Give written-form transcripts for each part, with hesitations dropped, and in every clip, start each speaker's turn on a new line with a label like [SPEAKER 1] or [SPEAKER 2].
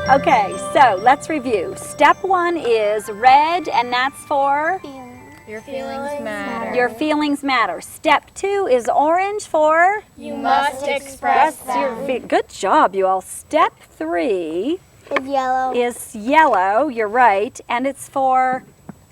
[SPEAKER 1] Okay, so let's review. Step 1 is red, and that's for?
[SPEAKER 2] Your feelings matter.
[SPEAKER 1] Your feelings matter. Step 2 is orange for?
[SPEAKER 2] You must express them.
[SPEAKER 1] Good job, you all. Step 3
[SPEAKER 3] It's yellow.
[SPEAKER 1] is yellow, you're right, and it's for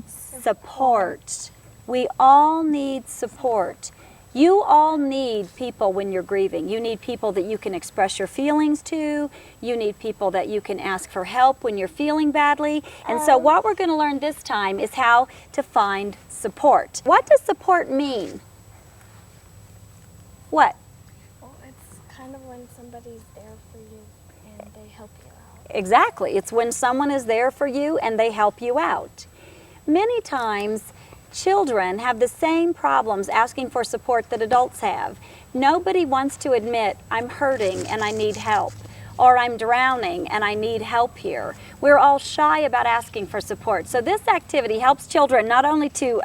[SPEAKER 1] support. We all need support. You all need people when you're grieving. You need people that you can express your feelings to. You need people that you can ask for help when you're feeling badly. And so what we're going to learn this time is how to find support. What does support mean? What?
[SPEAKER 3] Well, it's kind of when somebody's there for you and they help you out.
[SPEAKER 1] Exactly. It's when someone is there for you and they help you out. Many times, children have the same problems asking for support that adults have. Nobody wants to admit, I'm hurting and I need help, or I'm drowning and I need help here. We're all shy about asking for support. So this activity helps children not only to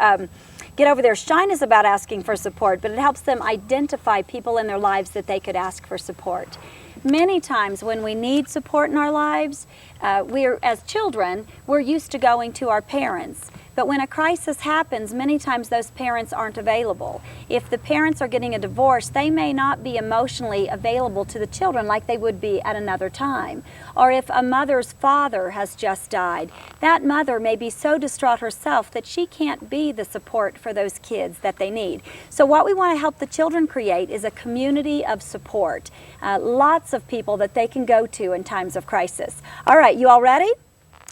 [SPEAKER 1] get over their shyness about asking for support, but it helps them identify people in their lives that they could ask for support. Many times when we need support in our lives, as children, we're used to going to our parents. But when a crisis happens, many times those parents aren't available. If the parents are getting a divorce, they may not be emotionally available to the children like they would be at another time. Or if a mother's father has just died, that mother may be so distraught herself that she can't be the support for those kids that they need. So what we want to help the children create is a community of support. Lots of people that they can go to in times of crisis. All right, you all ready?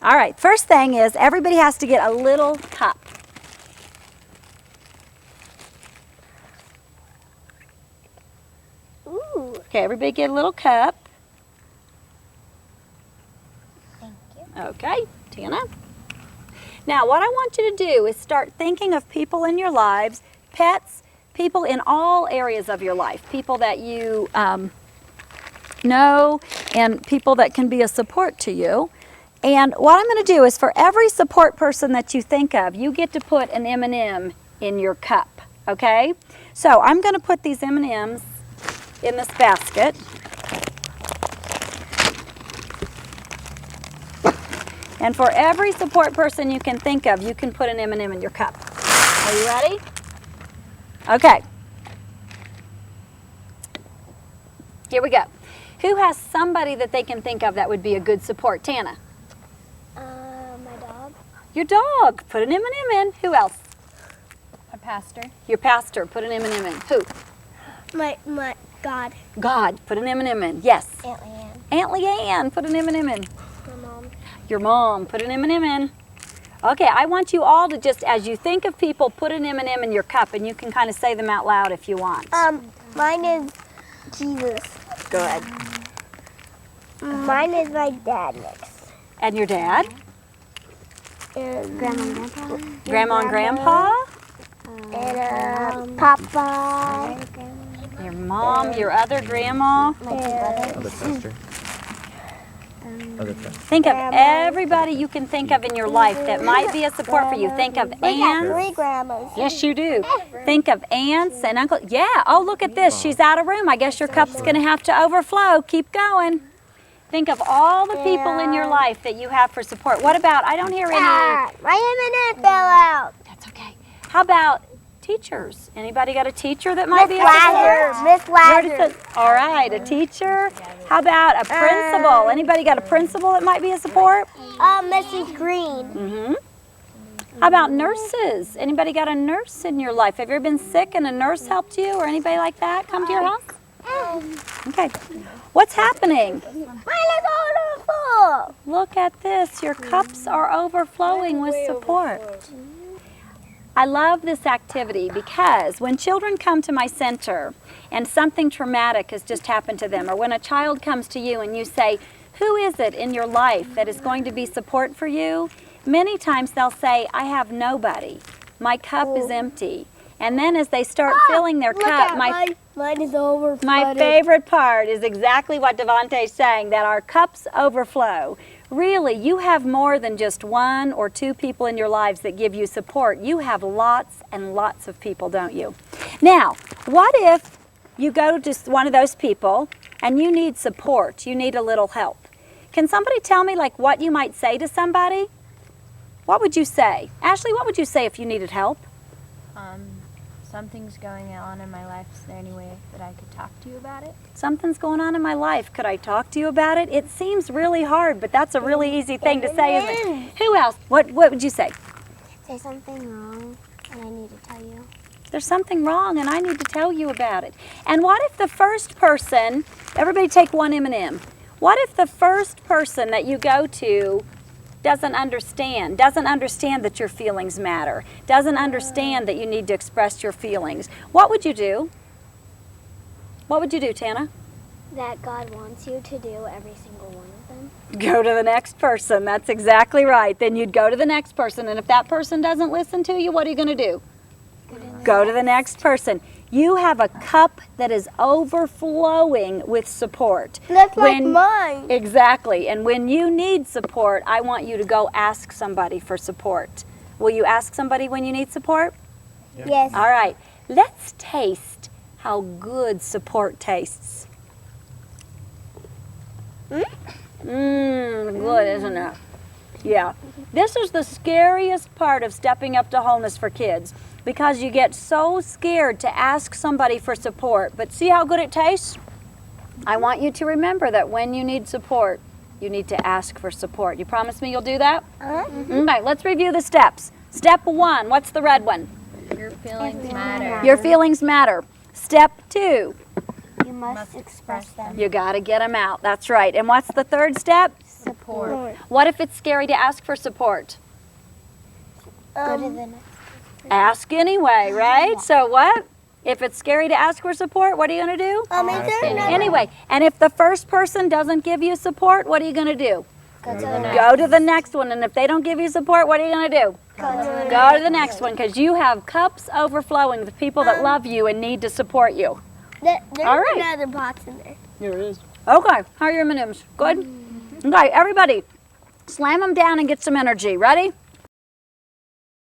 [SPEAKER 1] All right, first thing is everybody has to get a little cup.
[SPEAKER 3] Ooh.
[SPEAKER 1] Okay, everybody get a little cup.
[SPEAKER 3] Thank you.
[SPEAKER 1] Okay, Tana. Now, what I want you to do is start thinking of people in your lives, pets, people in all areas of your life, people that you know, and people that can be a support to you. And what I'm going to do is for every support person that you think of, you get to put an M&M in your cup, okay? So I'm going to put these M&Ms in this basket. And for every support person you can think of, you can put an M&M in your cup. Are you ready? Okay. Here we go. Who has somebody that they can think of that would be a good support? Tana.
[SPEAKER 3] My dog.
[SPEAKER 1] Your dog. Put an M&M in. Who else?
[SPEAKER 2] A pastor.
[SPEAKER 1] Your pastor. Put an M&M in. Who?
[SPEAKER 3] My God.
[SPEAKER 1] God. Put an M&M in. Yes.
[SPEAKER 3] Aunt Leanne.
[SPEAKER 1] Aunt Leanne. Put an M&M in.
[SPEAKER 3] My mom.
[SPEAKER 1] Your mom. Put an M&M in. Okay, I want you all to just, as you think of people, put an M&M in your cup, and you can kind of say them out loud if you want.
[SPEAKER 3] Mine is Jesus.
[SPEAKER 1] Good.
[SPEAKER 3] Mine is my dad next.
[SPEAKER 1] And your dad?
[SPEAKER 3] And Grandma and Grandpa.
[SPEAKER 1] Grandma and Grandpa?
[SPEAKER 3] And Papa.
[SPEAKER 1] Your mom, your other grandma?
[SPEAKER 4] Other pastor. Other pastor.
[SPEAKER 1] Think of everybody you can think of in your life that might be a support for you. Think of
[SPEAKER 3] We got
[SPEAKER 1] aunts.
[SPEAKER 3] 3 grandmas.
[SPEAKER 1] Yes, you do. Think of aunts and uncles. Yeah. Oh, look at this. She's out of room. I guess your cup's going to have to overflow. Keep going. Think of all the people in your life that you have for support. What about, I don't hear any.
[SPEAKER 3] My M&M fell out.
[SPEAKER 1] That's okay. How about teachers? Anybody got a teacher that might be a support?
[SPEAKER 3] Miss
[SPEAKER 1] Where does
[SPEAKER 3] Lazarus.
[SPEAKER 1] it- All right, a teacher. How about a principal? Anybody got a principal that might be a support?
[SPEAKER 3] Mrs. Green.
[SPEAKER 1] Mm-hmm. How about nurses? Anybody got a nurse in your life? Have you ever been sick and a nurse helped you, or anybody like that come to your house? Okay. What's happening?
[SPEAKER 3] Mine is full.
[SPEAKER 1] Look at this. Your cups are overflowing with support. I love this activity because when children come to my center and something traumatic has just happened to them, or when a child comes to you and you say, who is it in your life that is going to be support for you? Many times they'll say, I have nobody. My cup is empty. And then as they start filling their cup,
[SPEAKER 3] mine is overflowing.
[SPEAKER 1] my favorite part is exactly what Devontae's saying, that our cups overflow. Really, you have more than just 1 or 2 people in your lives that give you support. You have lots and lots of people, don't you? Now, what if you go to one of those people and you need support, you need a little help? Can somebody tell me like what you might say to somebody? What would you say? Ashley, what would you say if you needed help?
[SPEAKER 2] Something's going on in my life. Is there any way that I could talk to you about it?
[SPEAKER 1] Something's going on in my life. Could I talk to you about it? It seems really hard, but that's a really easy thing to say, isn't it? Who else? What would you say?
[SPEAKER 3] There's something wrong, and I need to tell you.
[SPEAKER 1] There's something wrong and I need to tell you about it. And what if the first person, everybody take one M&M. What if the first person that you go to doesn't understand that your feelings matter, doesn't understand that you need to express your feelings? What would you do? What would you do, Tana?
[SPEAKER 3] That God wants you to do every single one of them.
[SPEAKER 1] Go to the next person. That's exactly right. Then you'd go to the next person. And if that person doesn't listen to you, what are you going to do? Go to the next person. You have a cup that is overflowing with support.
[SPEAKER 3] That's like mine.
[SPEAKER 1] Exactly. And when you need support, I want you to go ask somebody for support. Will you ask somebody when you need support?
[SPEAKER 3] Yes.
[SPEAKER 1] All right. Let's taste how good support tastes. Good, isn't it? Yeah. This is the scariest part of stepping up to wholeness for kids, because you get so scared to ask somebody for support. But see how good it tastes? I want you to remember that when you need support, you need to ask for support. You promise me you'll do that? Okay, let's review the steps. Step 1, what's the red one?
[SPEAKER 2] Your feelings matter.
[SPEAKER 1] Your feelings matter. Step 2,
[SPEAKER 3] You must express them.
[SPEAKER 1] you got to get them out. That's right. And what's the third step?
[SPEAKER 2] Support.
[SPEAKER 1] What if it's scary to ask for support?
[SPEAKER 3] Go to the next.
[SPEAKER 1] Ask anyway, right? So what? If it's scary to ask for support, what are you going to do? Anyway, and if the first person doesn't give you support, what are you going to do? Go to the next one. And if they don't give you support, what are you going to do? Go to the next one, because you have cups overflowing with people that love you and need to support you.
[SPEAKER 3] There's
[SPEAKER 1] All right.
[SPEAKER 3] another box in there.
[SPEAKER 1] Here it is. Okay, how are your M&Ms? Good? Okay, everybody, slam them down and get some energy. Ready?